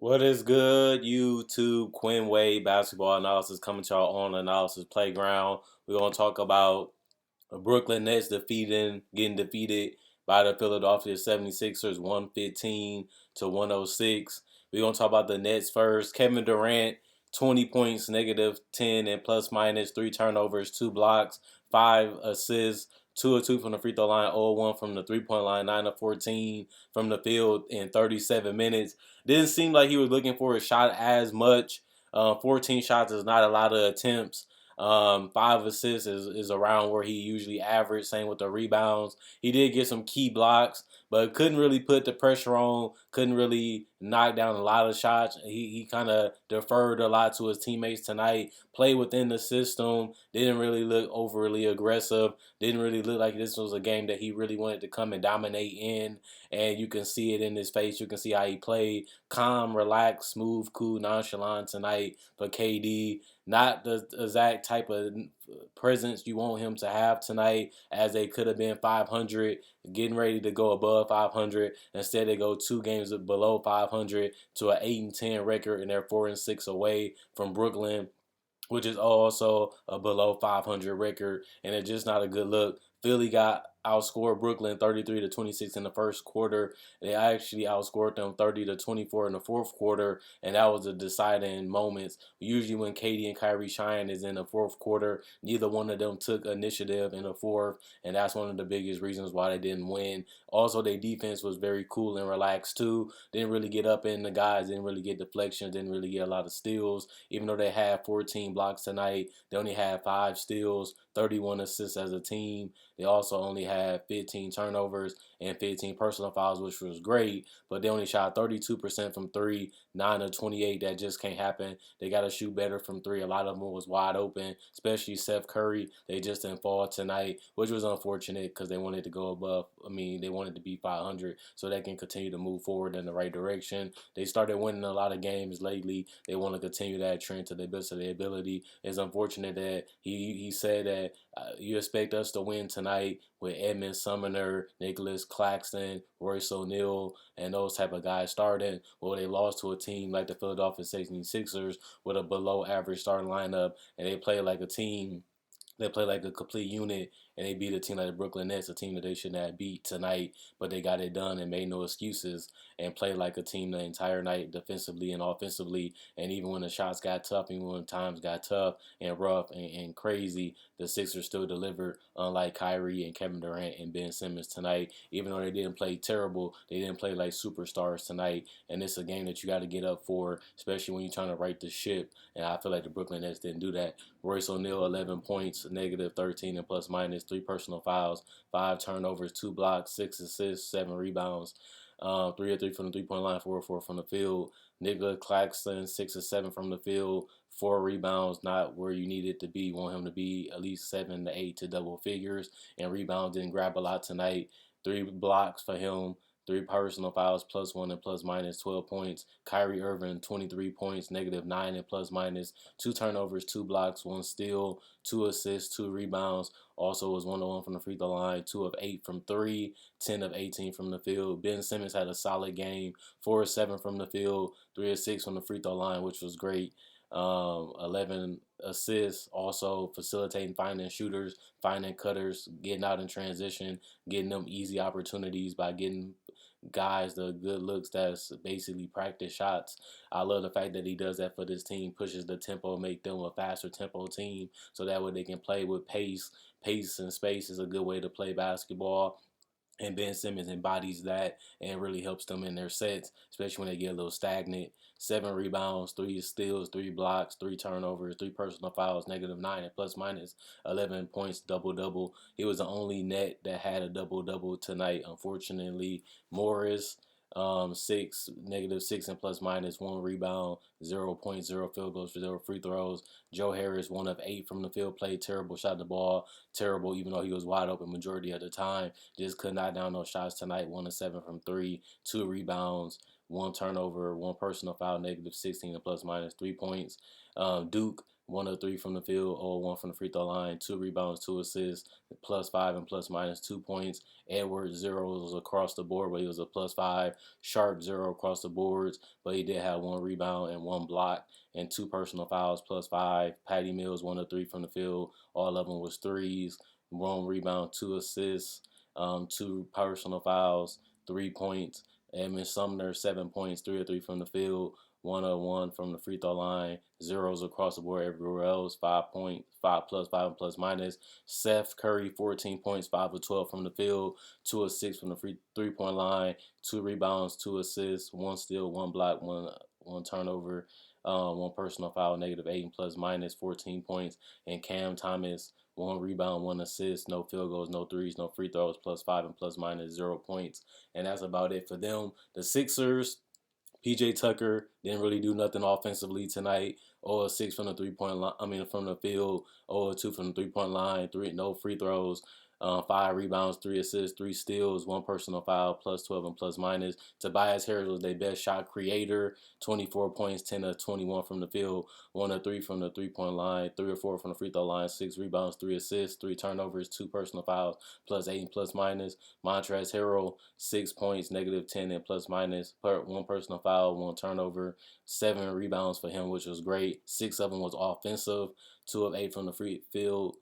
What is good, YouTube? Quinn Wade basketball analysis coming to y'all on Analysis Playground. We're gonna talk about the Brooklyn Nets getting defeated by the Philadelphia 76ers 115 to 106. We're gonna talk about the Nets first. Kevin Durant, 20 points, -10 and plus minus, three turnovers, two blocks, five assists. 2 of 2 from the free throw line, 0 of 1 from the 3-point line, 9 of 14 from the field in 37 minutes. Didn't seem like he was looking for a shot as much. 14 shots is not a lot of attempts. Five assists is around where he usually averaged. Same with the rebounds. He did get some key blocks, but couldn't really put the pressure on. Couldn't really knock down a lot of shots. He kind of deferred a lot to his teammates tonight. Played within the system. Didn't really look overly aggressive. Didn't really look like this was a game that he really wanted to come and dominate in. And you can see it in his face. You can see how he played. Calm, relaxed, smooth, cool, nonchalant tonight for KD. Not the exact type of presence you want him to have tonight, as they could have been 500, getting ready to go above 500. Instead, they go two games below 500 to an 8-10 record, and they're 4-6 away from Brooklyn, which is also a below 500 record, and it's just not a good look. Philly got outscored Brooklyn 33 to 26 in the first quarter. They actually outscored them 30 to 24 in the fourth quarter, and that was the deciding moments. Usually, when KD and Kyrie shine is in the fourth quarter, neither one of them took initiative in the fourth, and that's one of the biggest reasons why they didn't win. Also, their defense was very cool and relaxed too. Didn't really get up in the guys, didn't really get deflections, didn't really get a lot of steals. Even though they had 14 blocks tonight, they only had 5 steals, 31 assists as a team. They also only had 15 turnovers and 15 personal fouls, which was great, but they only shot 32% from three, 9 of 28. That just can't happen. They got to shoot better from three. A lot of them was wide open, especially Seth Curry. They just didn't fall tonight, which was unfortunate because they wanted to go above. They wanted to be 500 so they can continue to move forward in the right direction. They started winning a lot of games lately. They want to continue that trend to the best of their ability. It's unfortunate that he said that you expect us to win tonight with Edmund Sumner, Nicholas Claxton, Royce O'Neal, and those type of guys starting. Well, they lost to a team like the Philadelphia 76ers with a below average starting lineup, and they play like a team. They play like a complete unit, and they beat a team like the Brooklyn Nets, a team that they shouldn't have beat tonight, but they got it done and made no excuses and played like a team the entire night, defensively and offensively. And even when the shots got tough, even when times got tough and rough and crazy, the Sixers still delivered, unlike Kyrie and Kevin Durant and Ben Simmons tonight. Even though they didn't play terrible, they didn't play like superstars tonight. And it's a game that you got to get up for, especially when you're trying to right the ship. And I feel like the Brooklyn Nets didn't do that. Royce O'Neal, 11 points, -13 and plus minus, three personal fouls, five turnovers, two blocks, six assists, seven rebounds. 3 of 3 from the 3-point line, 4 of 4 from the field. Nicholas Claxton, 6 of 7 from the field, 4 rebounds, not where you need it to be. You want him to be at least 7 to 8 to double figures. And rebounds didn't grab a lot tonight. 3 blocks for him. Three personal fouls, +1 and plus minus, 12 points. Kyrie Irving, 23 points, -9 and plus minus, two turnovers, two blocks, one steal, two assists, two rebounds. Also was 1 of 1 from the free throw line, 2 of 8 from three, 10 of 18 from the field. Ben Simmons had a solid game, 4 of 7 from the field, 3 of 6 from the free throw line, which was great. 11 assists, also facilitating, finding shooters, finding cutters, getting out in transition, getting them easy opportunities by getting guys the good looks that's basically practice shots. I love the fact that he does that for this team, pushes the tempo, make them a faster tempo team so that way they can play with pace. Pace and space is a good way to play basketball. And Ben Simmons embodies that and really helps them in their sets, especially when they get a little stagnant. 7 rebounds, 3 steals, 3 blocks, 3 turnovers, 3 personal fouls, -9 and plus minus 11 points, double double. He was the only net that had a double double tonight. Unfortunately, Morris, six, -6 and plus minus, 1 rebound, 0.0 field goals, 0 free throws. Joe Harris, 1 of 8 from the field, played terrible, shot the ball terrible, even though he was wide open majority of the time. Just could not down those shots tonight. 1 of 7 from three, 2 rebounds, one turnover, one personal foul, -16 and plus minus, 3 points. Duke 1 of 3 from the field, 0 of 1 from the free throw line, 2 rebounds, 2 assists, +5 and ±2 points. Edwards, 0 across the board, but he was a +5. Sharp, 0 across the boards, but he did have 1 rebound and 1 block and 2 personal fouls, +5. Patty Mills, 1 of 3 from the field, all of them was threes. 1 rebound, 2 assists, 2 personal fouls, 3 points. Edmund Sumner, 7 points, 3 of 3 from the field, 1 of 1 from the free throw line, zeros across the board everywhere else, 5 points, 5 plus, 5 plus minus. Seth Curry, 14 points, 5 of 12 from the field, 2 of 6 from the free 3-point line, 2 rebounds, 2 assists, 1 steal, 1 block, 1 turnover, 1 personal foul, -8 and plus minus, 14 points. And Cam Thomas, 1 rebound, 1 assist, no field goals, no threes, no free throws, +5 and plus minus, 0 points. And that's about it for them. The Sixers, PJ Tucker didn't really do nothing offensively tonight. 0 of 6 from the 3-point line. From the field. 0 of 2 from the 3-point line. No free throws. 5 rebounds, 3 assists, 3 steals, 1 personal foul, +12 and plus minus. Tobias Harris was their best shot creator. 24 points, 10 of 21 from the field, 1 of 3 from the 3-point line, 3 or 4 from the free throw line, 6 rebounds, 3 assists, 3 turnovers, 2 personal fouls, +8 and plus minus. Montrezl Harrell, 6 points, -10 and plus minus, 1 personal foul, 1 turnover, 7 rebounds for him, which was great. 6 of them was offensive, 2 of 8 from the free field.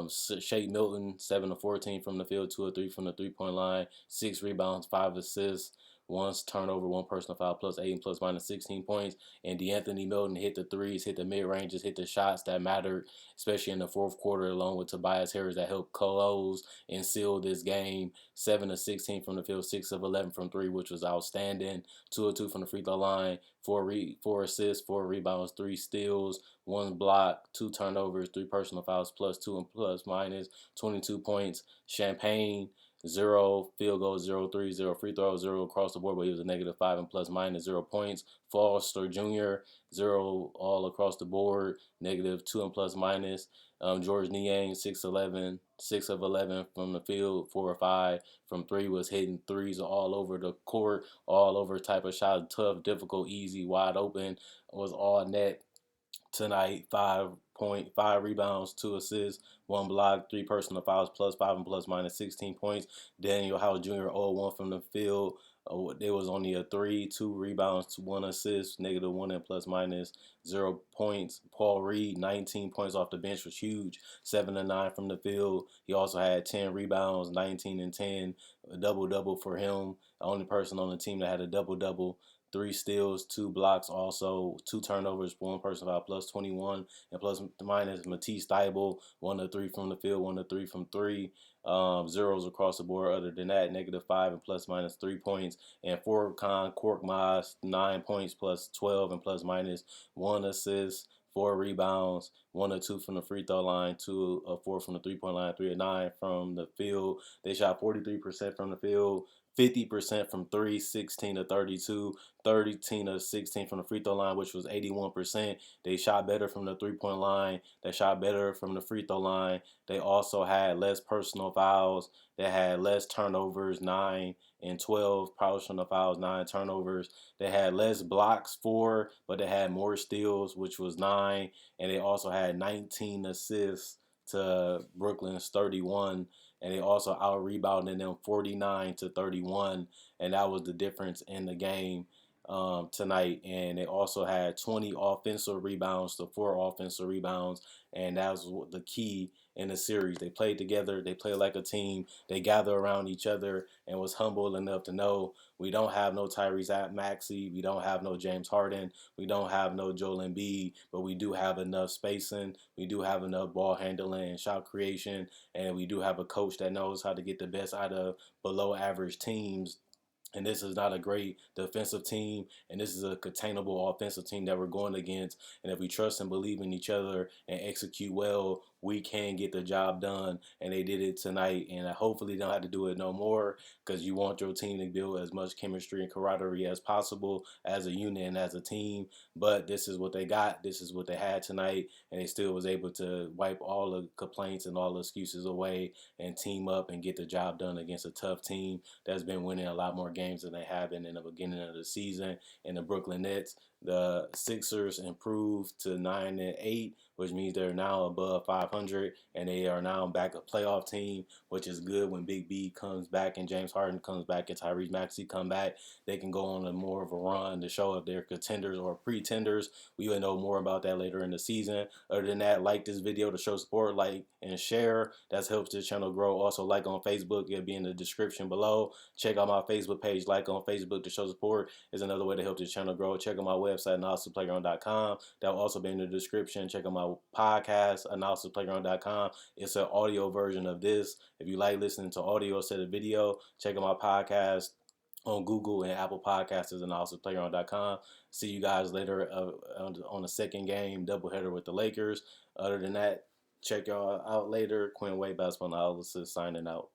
Shake Milton, 7 of 14 from the field, 2 of 3 from the 3-point line, 6 rebounds, 5 assists, 1 turnover, 1 personal foul, +8 and plus minus 16 points. And DeAnthony Milton hit the threes, hit the mid-ranges, hit the shots that mattered, especially in the fourth quarter, along with Tobias Harris that helped close and seal this game. 7 of 16 from the field, 6 of 11 from 3, which was outstanding. 2 of 2 from the free throw line, 4 assists, 4 rebounds, 3 steals, 1 block, 2 turnovers, 3 personal fouls, +2 and plus minus, 22 points. Champagne, 0 field goals, 0 threes, 0 free throws, 0 across the board, but he was a -5 and plus minus, 0 points. Foster Jr., 0 all across the board, -2 and plus minus. George Niang, 6'11", 6 of 11 from the field, 4 or 5 from 3, was hitting threes all over the court, all over type of shot, tough, difficult, easy, wide open, was all net tonight. 5 rebounds, 2 assists, 1 block, 3 personal fouls, +5 and plus minus 16 points. Daniel House Jr. 0-1 from the field. There was only a 3, 2 rebounds, 1 assist, -1 and plus minus 0 points. Paul Reed, 19 points off the bench, was huge. 7 of 9 from the field. He also had 10 rebounds, 19 and 10, a double-double for him. The only person on the team that had a double-double. 3 steals, 2 blocks, also 2 turnovers, 1 personal foul, +21 and plus minus. Matisse Thybulle, 1 of 3 from the field, 1 of 3 from 3. Zeros across the board. Other than that, -5 and plus minus 3 points. And Furkan Korkmaz, 9 points, +12 and plus minus 1 assist, 4 rebounds, 1 of 2 from the free throw line, 2 of 4 from the 3-point line, 3 of 9 from the field. They shot 43% from the field, 50% from 3, 16 to 32, 13 to 16 from the free throw line, which was 81%. They shot better from the 3-point line. They shot better from the free throw line. They also had less personal fouls. They had less turnovers, 9 and 12 personal fouls, 9 turnovers. They had less blocks, 4, but they had more steals, which was 9. And they also had 19 assists to Brooklyn's 31. And they also out-rebounded them 49 to 31, and that was the difference in the game tonight. And they also had 20 offensive rebounds to 4 offensive rebounds, and that was the key in the series. They played together. They played like a team. They gathered around each other and was humble enough to know we don't have no Tyrese Maxey. We don't have no James Harden. We don't have no Joel Embiid, but we do have enough spacing. We do have enough ball handling and shot creation, and we do have a coach that knows how to get the best out of below average teams. And this is not a great defensive team, and this is a containable offensive team that we're going against. And if we trust and believe in each other and execute well, we can get the job done. And they did it tonight, and hopefully they don't have to do it no more, because you want your team to build as much chemistry and camaraderie as possible as a unit and as a team. But this is what they got. This is what they had tonight, and they still was able to wipe all the complaints and all the excuses away and team up and get the job done against a tough team that's been winning a lot more games than they have been in the beginning of the season. And the Brooklyn Nets, the Sixers improved to 9-8, which means they're now above 500, and they are now back a playoff team, which is good. When Big B comes back and James Harden comes back and Tyrese Maxey come back, they can go on a more of a run to show if they're contenders or pretenders. We will know more about that later in the season. Other than that, like this video to show support, like and share. That helps the channel grow. Also, like on Facebook, it'll be in the description below. Check out my Facebook page, like on Facebook to show support is another way to help this channel grow. Check out my website, analysisplayground.com. That will also be in the description. Check out my podcast, analysisplayground.com. It's an audio version of this. If you like listening to audio instead of video, check out my podcast on Google and Apple Podcasts and also playground.com. See you guys later on the second game, doubleheader with the Lakers. Other than that, check y'all out later. Quinn Wade, Basketball Analysis, signing out.